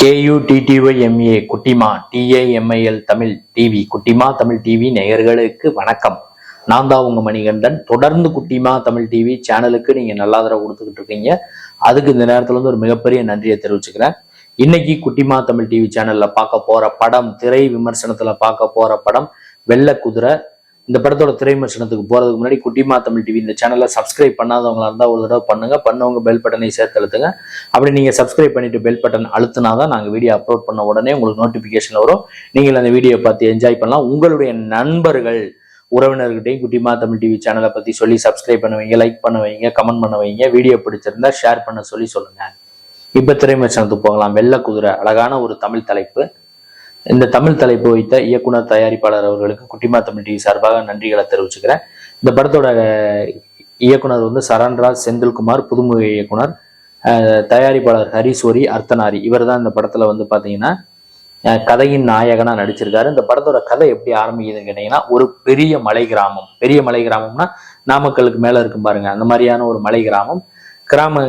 KUTTYMA குட்டிமா TAMIL Tamil TV குட்டிமா Tamil TV நேயர்களுக்கு வணக்கம். நான் தான் உங்க மணிகண்டன். தொடர்ந்து குட்டிமா தமிழ் டிவி சேனலுக்கு நீங்க நல்ல ஆதரவு கொடுத்துக்கிட்டு இருக்கீங்க. அதுக்கு இந்த நேரத்துல வந்து ஒரு மிகப்பெரிய நன்றியை தெரிவிச்சுக்கிறேன். இன்னைக்கு குட்டிமா தமிழ் டிவி சேனல்ல பார்க்க போற படம், திரை விமர்சனத்துல பார்க்க போற படம் வெள்ளை குதிரை. இந்த படத்தோட திரை விமர்சனத்துக்கு போறதுக்கு முன்னாடி குட்டிமா தமிழ் டிவி இந்த சேனலை சப்ஸ்கிரைப் பண்ணாதவங்களா இருந்தா ஒரு தடவை பண்ணவங்க பெல் பட்டனை சேர்த்து அழுத்துங்க. அப்படி நீங்க சப்ஸ்கிரைப் பண்ணிட்டு பெல் பட்டன் அழுத்தினாதான் நாங்க வீடியோ அப்லோட் பண்ண உடனே உங்களுக்கு நோட்டிபிகேஷன் வரும். நீங்கள் அந்த வீடியோ பார்த்து என்ஜாய் பண்ணலாம். உங்களுடைய நண்பர்கள் உறவினர்கிட்டையும் குட்டிமா தமிழ் டிவி சேனலை பத்தி சொல்லி சப்ஸ்கிரைப் பண்ண வைங்க, லைக் பண்ண வைங்க, கமெண்ட் பண்ண வைங்க. வீடியோ பிடிச்சிருந்தா ஷேர் பண்ண சொல்லுங்க. இப்ப திரை விமர்சனத்துக்கு போகலாம். வெள்ளை குதிரை அழகான ஒரு தமிழ் தலைப்பு. இந்த தமிழ் தலைப்பு வைத்த இயக்குனர் தயாரிப்பாளர் அவர்களுக்கு குட்டிமா தமிழ் டிவி சார்பாக நன்றிகளை தெரிவிச்சுக்கிறேன். இந்த படத்தோட இயக்குனர் வந்து சரண்ராஜ் செந்தில்குமார், புதுமுக இயக்குனர். தயாரிப்பாளர் ஹரிஸ்வரி அர்த்தனாரி. இவர் தான் இந்த படத்துல வந்து பாத்தீங்கன்னா கதையின் நாயகனா நடிச்சிருக்காரு. இந்த படத்தோட கதை எப்படி ஆரம்பிக்குதுன்னு கேட்டீங்கன்னா, ஒரு பெரிய மலை கிராமம்னா நாமக்கலுக்கு மேல இருக்கும் பாருங்க, அந்த மாதிரியான ஒரு மலை கிராமம்.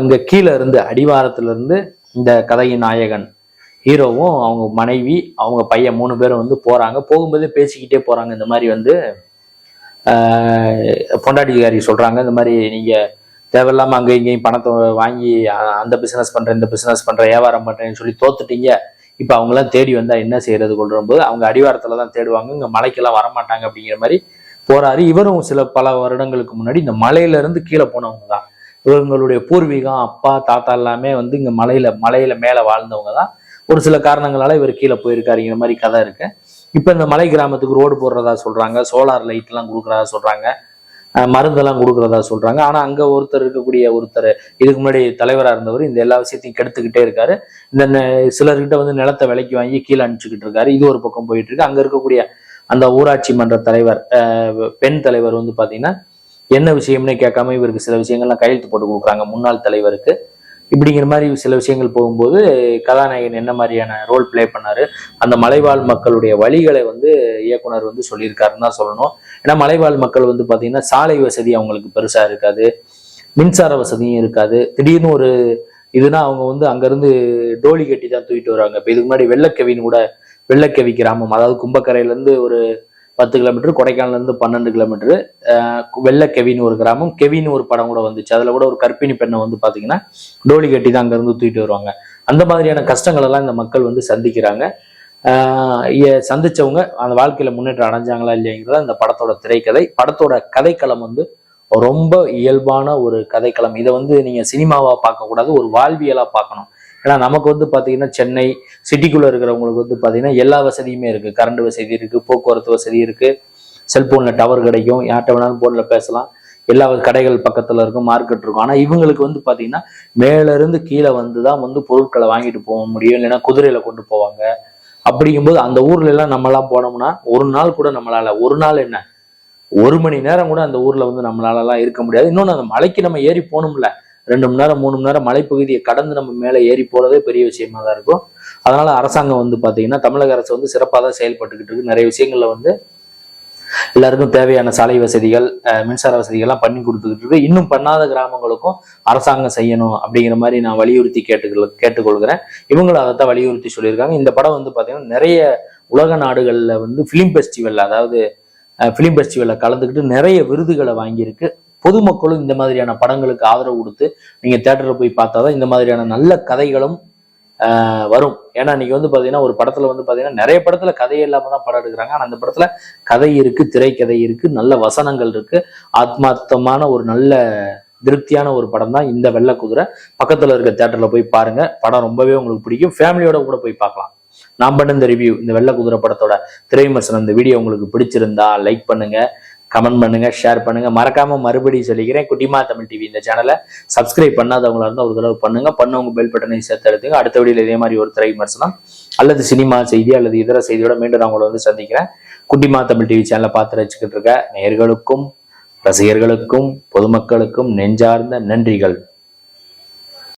இங்க கீழே இருந்து அடிவாரத்துல இருந்து இந்த கதையின் நாயகன் ஹீரோவும் அவங்க மனைவி அவங்க பையன் 3 பேரும் வந்து போறாங்க. போகும்போதே பேசிக்கிட்டே போறாங்க. இந்த மாதிரி வந்து பொண்டாட்டிக்காரி சொல்றாங்க, இந்த மாதிரி நீங்க தேவையில்லாம அங்கே இங்கேயும் பணத்தை வாங்கி அந்த பிசினஸ் பண்றேன், இந்த பிசினஸ் பண்றேன், வியாபாரம் பண்றேன்னு சொல்லி தோத்துட்டீங்க. இப்ப அவங்களாம் தேடி வந்தா என்ன செய்யறது கொள்ளும் போது அவங்க அடிவாரத்துலதான் தேடுவாங்க, இங்க மலைக்கெல்லாம் வரமாட்டாங்க அப்படிங்கிற மாதிரி போறாரு. இவரும் பல வருடங்களுக்கு முன்னாடி இந்த மலையில இருந்து கீழே போனவங்க தான். இவங்களுடைய பூர்வீகம் அப்பா தாத்தா எல்லாமே வந்து இங்க மலையில மேல வாழ்ந்தவங்க தான். ஒரு சில காரணங்களால இவர் கீழே போயிருக்காருங்கிற மாதிரி கதை இருக்கு. இப்ப இந்த மலை கிராமத்துக்கு ரோடு போடுறதா சொல்றாங்க, சோலார் லைட் எல்லாம் கொடுக்குறதா சொல்றாங்க, மருந்தெல்லாம் கொடுக்குறதா சொல்றாங்க. ஆனா அங்க ஒருத்தர் இதுக்கு முன்னாடி தலைவரா இருந்தவர் இந்த எல்லா விஷயத்தையும் கெடுத்துக்கிட்டே இருக்காரு. இந்த சிலர்கிட்ட வந்து நிலத்தை விலைக்கு வாங்கி கீழே அனுப்பிச்சுக்கிட்டு இருக்காரு. இது ஒரு பக்கம் போயிட்டு இருக்கு. அங்க இருக்கக்கூடிய அந்த ஊராட்சி மன்ற தலைவர், பெண் தலைவர் வந்து பாத்தீங்கன்னா என்ன விஷயம்னே கேட்காம இவருக்கு சில விஷயங்கள்லாம் கையெழுத்து போட்டு கொடுக்குறாங்க முன்னாள் தலைவருக்கு. இப்படிங்கிற மாதிரி சில விஷயங்கள் போகும்போது கதாநாயகன் என்ன மாதிரியான ரோல் பிளே பண்ணாரு, அந்த மலைவாழ் மக்களுடைய வழிகளை வந்து இயக்குனர் வந்து சொல்லியிருக்காருன்னு தான் சொல்லணும். ஏன்னா மலைவாழ் மக்கள் வந்து பாத்தீங்கன்னா சாலை வசதி அவங்களுக்கு பெருசா இருக்காது, மின்சார வசதியும் இருக்காது. திடீர்னு ஒரு இதுனா அவங்க வந்து அங்கிருந்து டோலி கட்டி தான் தூக்கிட்டு வருவாங்க. இப்ப இதுக்கு முன்னாடி வெள்ளக்கவி கிராமம், அதாவது கும்பக்கரையில இருந்து ஒரு 10 கிலோமீட்டர், கொடைக்கானல்ல இருந்து 12 கிலோமீட்டர், வெள்ளக்கெவின்னு ஒரு கிராமம். கெவின்னு ஒரு படம் கூட வந்துச்சு. அதுல கூட ஒரு கர்ப்பிணி பெண்ணை வந்து பாத்தீங்கன்னா டோலி கட்டி தான் அங்க இருந்து தூக்கிட்டு வருவாங்க. அந்த மாதிரியான கஷ்டங்கள் எல்லாம் இந்த மக்கள் வந்து சந்திக்கிறாங்க. சந்திச்சவங்க அந்த வாழ்க்கையில முன்னேற்றம் அடைஞ்சாங்களா இல்லைங்கிறத இந்த படத்தோட திரைக்கதை. படத்தோட கதைக்களம் வந்து ரொம்ப இயல்பான ஒரு கதைக்களம். இதை வந்து நீங்க சினிமாவா பார்க்க கூடாது, ஒரு வாழ்வியலா பார்க்கணும். ஏன்னா நமக்கு வந்து பாத்தீங்கன்னா சென்னை சிட்டிக்குள்ள இருக்கிறவங்களுக்கு வந்து பாத்தீங்கன்னா எல்லா வசதியுமே இருக்கு. கரண்ட் வசதி இருக்கு, போக்குவரத்து வசதி இருக்கு, செல்போன்ல டவர் கிடைக்கும், யார்கிட்ட வேணாலும் போன்ல பேசலாம், எல்லா கடைகள் பக்கத்துல இருக்கும், மார்க்கெட் இருக்கும். ஆனா இவங்களுக்கு வந்து பாத்தீங்கன்னா மேல இருந்து கீழே வந்துதான் வந்து பொருட்களை வாங்கிட்டு போக முடியும், இல்லைன்னா குதிரையில கொண்டு போவாங்க. அப்படிங்கும்போது அந்த ஊர்ல எல்லாம் நம்மளாம் போனோம்னா ஒரு நாள் கூட நம்மளால, ஒரு நாள் என்ன 1 மணி நேரம் கூட அந்த ஊர்ல வந்து நம்மளால எல்லாம் இருக்க முடியாது. இன்னொன்னு அந்த மலைக்கு நம்ம ஏறி போகணும்ல, 2 மணி நேரம் 3 மணி நேரம் மலைப்பகுதியை கடந்து நம்ம மேலே ஏறி போறதே பெரிய விஷயமா தான் இருக்கும். அதனால அரசாங்கம் வந்து பாத்தீங்கன்னா தமிழக அரசு வந்து சிறப்பாக தான் செயல்பட்டுக்கிட்டு இருக்கு. நிறைய விஷயங்கள்ல வந்து எல்லாருக்கும் தேவையான சாலை வசதிகள், மின்சார வசதிகள்லாம் பண்ணி கொடுத்துக்கிட்டு இருக்கு. இன்னும் பண்ணாத கிராமங்களுக்கும் அரசாங்கம் செய்யணும் அப்படிங்கிற மாதிரி நான் வலியுறுத்தி கேட்டுக்கொள்கிறேன். இவங்களும் அதைத்தான் வலியுறுத்தி சொல்லியிருக்காங்க. இந்த படம் வந்து பாத்தீங்கன்னா நிறைய உலக நாடுகள்ல வந்து ஃபிலிம் ஃபெஸ்டிவல்ல கலந்துக்கிட்டு நிறைய விருதுகளை வாங்கியிருக்கு. பொதுமக்களும் இந்த மாதிரியான படங்களுக்கு ஆதரவு கொடுத்து நீங்க தியேட்டர்ல போய் பார்த்தாதான் இந்த மாதிரியான நல்ல கதைகளும் வரும். ஏன்னா இன்னைக்கு வந்து பாத்தீங்கன்னா ஒரு படத்துல வந்து பாத்தீங்கன்னா நிறைய படத்துல கதையே இல்லாம தான் படம் எடுக்கிறாங்க. ஆனா அந்த படத்துல கதை இருக்கு, திரைக்கதை இருக்கு, நல்ல வசனங்கள் இருக்கு, ஆத்மார்த்தமான ஒரு நல்ல திருப்தியான ஒரு படம் தான் இந்த வெள்ளை குதிரை. பக்கத்துல இருக்க தியேட்டர்ல போய் பாருங்க, படம் ரொம்பவே உங்களுக்கு பிடிக்கும். ஃபேமிலியோட கூட போய் பார்க்கலாம். நான் பண்ண இந்த ரிவ்யூ, இந்த வெள்ளை குதிரை படத்தோட திரை விமர்சனம், இந்த வீடியோ உங்களுக்கு பிடிச்சிருந்தா லைக் பண்ணுங்க, கமெண்ட் பண்ணுங்க, ஷேர் பண்ணுங்க. மறக்காம மறுபடியும் சொல்லிக்கிறேன், குட்டிமா தமிழ் டிவி இந்த சேனலை சப்ஸ்கிரைப் பண்ணாதவங்களா இருந்தால் ஒரு தடவை பண்ணவங்க பெல் பட்டனை சேர்த்து எடுத்துங்க. அடுத்த வீடியோல இதே மாதிரி ஒரு திரை விமர்சனம் அல்லது சினிமா செய்தி அல்லது இதர செய்தியோட மீண்டும் நான் உங்களை வந்து சந்திக்கிறேன். குட்டிமா தமிழ் டிவி சேனலை பார்த்து வச்சுக்கிட்டு இருக்க நேயர்களுக்கும் ரசிகர்களுக்கும் பொதுமக்களுக்கும் நெஞ்சார்ந்த நன்றிகள்.